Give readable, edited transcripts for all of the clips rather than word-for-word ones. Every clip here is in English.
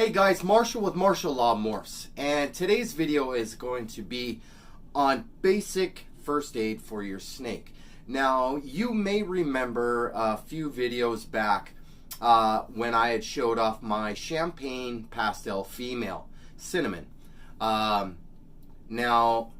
Hey guys, Marshall with Marshall Law Morphs, and today's video is going to be on basic first aid for your snake. Now, you may remember a few videos back when I had showed off my champagne pastel female, Cinnamon. Now,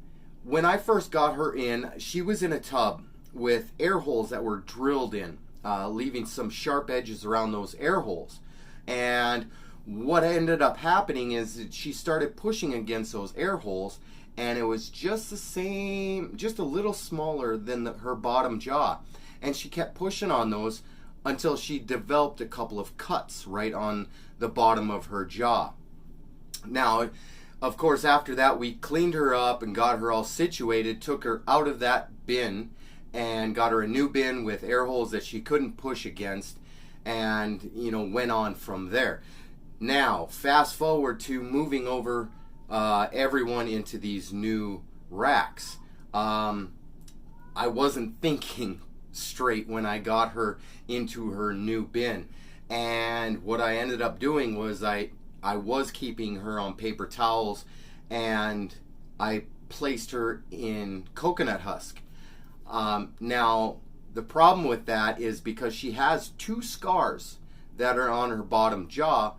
when I first got her in, she was in a tub with air holes that were drilled in, leaving some sharp edges around those air holes. And what ended up happening is that she started pushing against those air holes, and it was just the same, just a little smaller than her bottom jaw. And she kept pushing on those until she developed a couple of cuts right on the bottom of her jaw. Now, of course, after that, we cleaned her up and got her all situated, took her out of that bin and got her a new bin with air holes that she couldn't push against, and, you know, went on from there. Now, fast forward to moving over everyone into these new racks. I wasn't thinking straight when I got her into her new bin. And what I ended up doing was I was keeping her on paper towels, and I placed her in coconut husk. Now, the problem with that is because she has two scars that are on her bottom jaw.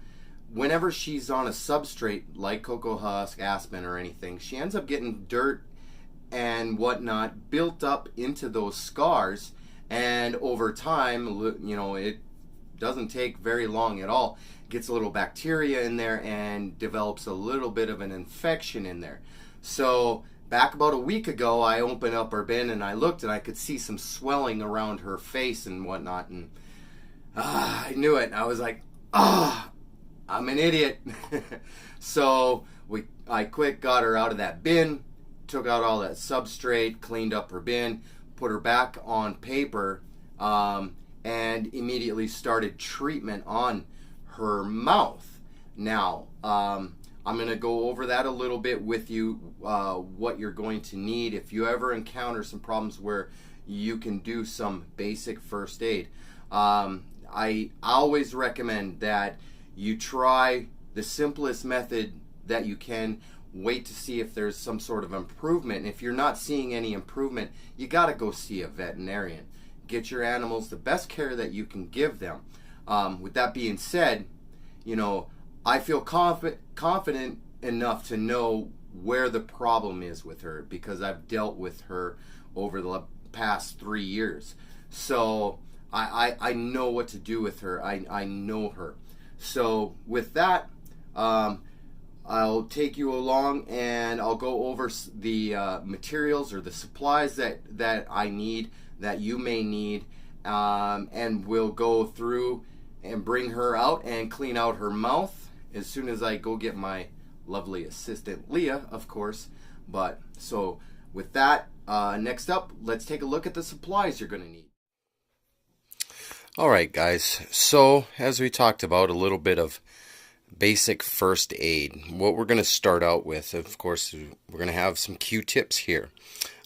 Whenever she's on a substrate like cocoa husk, aspen, or anything, she ends up getting dirt and whatnot built up into those scars, and over time, you know, it doesn't take very long at all, gets a little bacteria in there and develops a little bit of an infection in there. So back about a week ago, I opened up her bin and I looked, and I could see some swelling around her face and whatnot, and I knew it. I was like, I'm an idiot. So I quick got her out of that bin, took out all that substrate, cleaned up her bin, put her back on paper, and immediately started treatment on her mouth. Now, I'm going to go over that a little bit with you, what you're going to need if you ever encounter some problems where you can do some basic first aid. I always recommend that you try the simplest method that you can. Wait to see if there's some sort of improvement. And if you're not seeing any improvement, you got to go see a veterinarian. Get your animals the best care that you can give them. With that being said, you know, I feel confident enough to know where the problem is with her because I've dealt with her over the past 3 years. So I know what to do with her. I know her. So with that, I'll take you along and I'll go over the materials or the supplies that I need, that you may need, and we'll go through and bring her out and clean out her mouth as soon as I go get my lovely assistant Leah, of course. But so with that, next up, let's take a look at the supplies you're going to need. Alright guys, so as we talked about, a little bit of basic first aid. What we're going to start out with, of course, we're going to have some Q-tips here.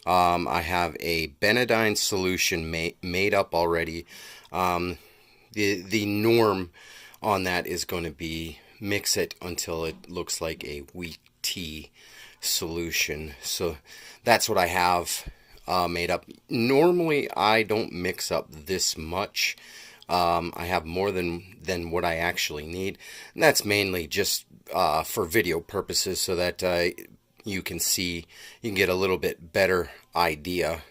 I have a Benadine solution made up already. The norm on that is going to be mix it until it looks like a weak tea solution. So that's what I have made up. Normally I don't mix up this much. I have more than what I actually need, and that's mainly just for video purposes, so that you can get a little bit better idea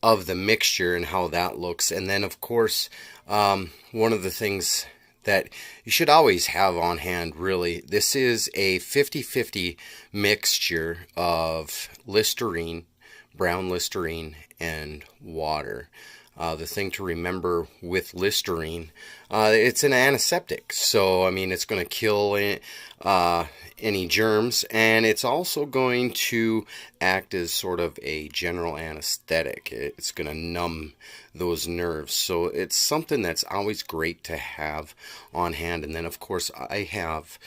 of the mixture and how that looks. And then of course, one of the things that you should always have on hand, really, this is a 50-50 mixture of Listerine, brown Listerine, and water. The thing to remember with Listerine, it's an antiseptic, so I mean it's going to kill any germs, and it's also going to act as sort of a general anesthetic. It's going to numb those nerves, so it's something that's always great to have on hand. And then of course I have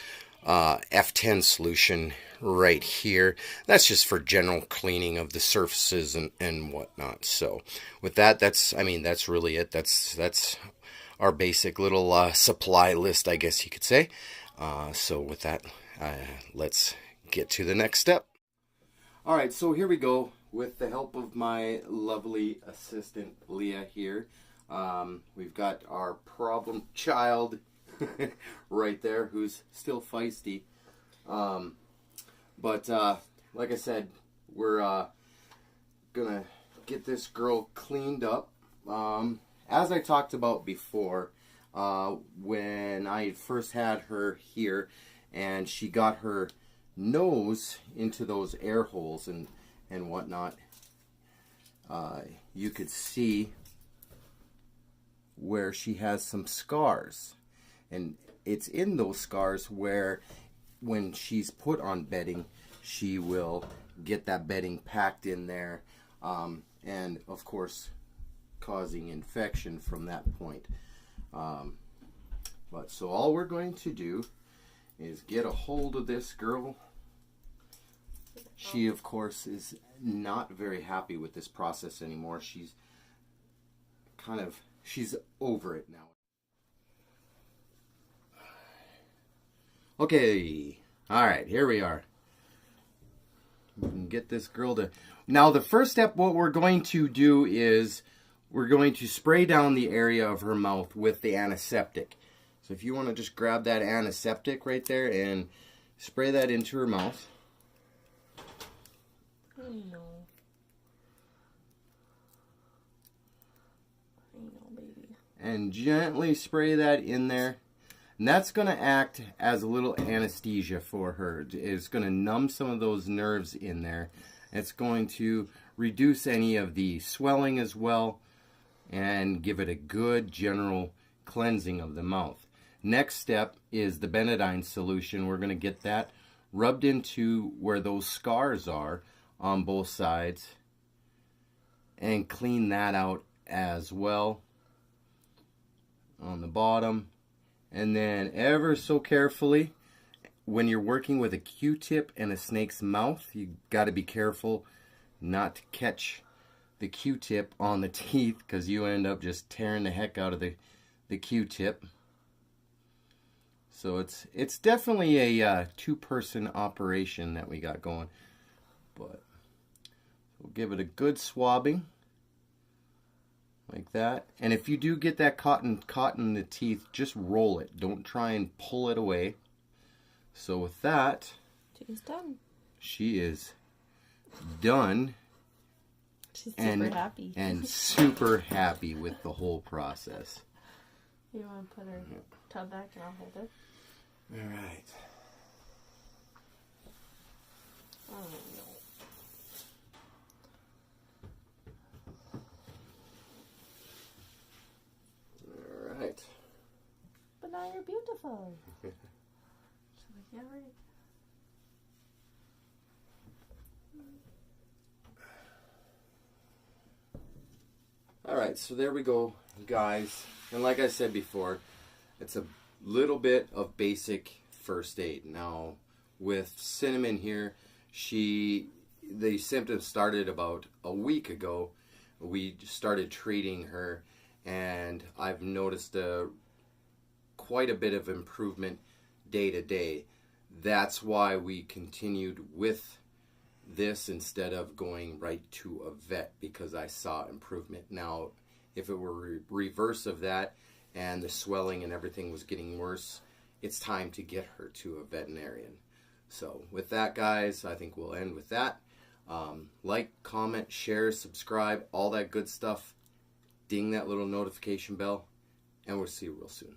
F10 solution right here. That's just for general cleaning of the surfaces and whatnot. So with that, that's really it. That's our basic little supply list, I guess you could say. So with that, let's get to the next step. All right, so here we go with the help of my lovely assistant Leah here. We've got our problem child right there, who's still feisty. But like I said, we're gonna get this girl cleaned up. As I talked about before, when I first had her here, and she got her nose into those air holes and whatnot, you could see where she has some scars, and it's in those scars where when she's put on bedding, she will get that bedding packed in there, and of course causing infection from that point. But so all we're going to do is get a hold of this girl. She, of course, is not very happy with this process anymore. She's over it now. Okay. All right, here we are. We can get this girl to... Now, the first step, what we're going to do is we're going to spray down the area of her mouth with the antiseptic. So if you want to just grab that antiseptic right there and spray that into her mouth. I know, baby. And gently spray that in there. And that's going to act as a little anesthesia for her. It's going to numb some of those nerves in there. It's going to reduce any of the swelling as well and give it a good general cleansing of the mouth. Next step is the Benadine solution. We're going to get that rubbed into where those scars are on both sides and clean that out as well on the bottom. And then ever so carefully, when you're working with a Q-tip and a snake's mouth, you got to be careful not to catch the Q-tip on the teeth, because you end up just tearing the heck out of the Q-tip. So it's definitely a two-person operation that we got going. But we'll give it a good swabbing like that. And if you do get that cotton in the teeth, just roll it. Don't try and pull it away. So with that, she's done. She is done. She's super happy. And super happy with the whole process. You want to put her tub back and I'll hold her? All right. Oh, no. All right. But now you're beautiful. She's like, yeah, right. Alright, so there we go, guys. And like I said before, it's a little bit of basic first aid. Now, with Cinnamon here, the symptoms started about a week ago. We started treating her, and I've noticed quite a bit of improvement day to day. That's why we continued with this instead of going right to a vet, because I saw improvement. Now, if it were reverse of that and the swelling and everything was getting worse, it's time to get her to a veterinarian. So with that, guys, I think we'll end with that. Like, comment, share, subscribe, all that good stuff. Ding that little notification bell, and we'll see you real soon.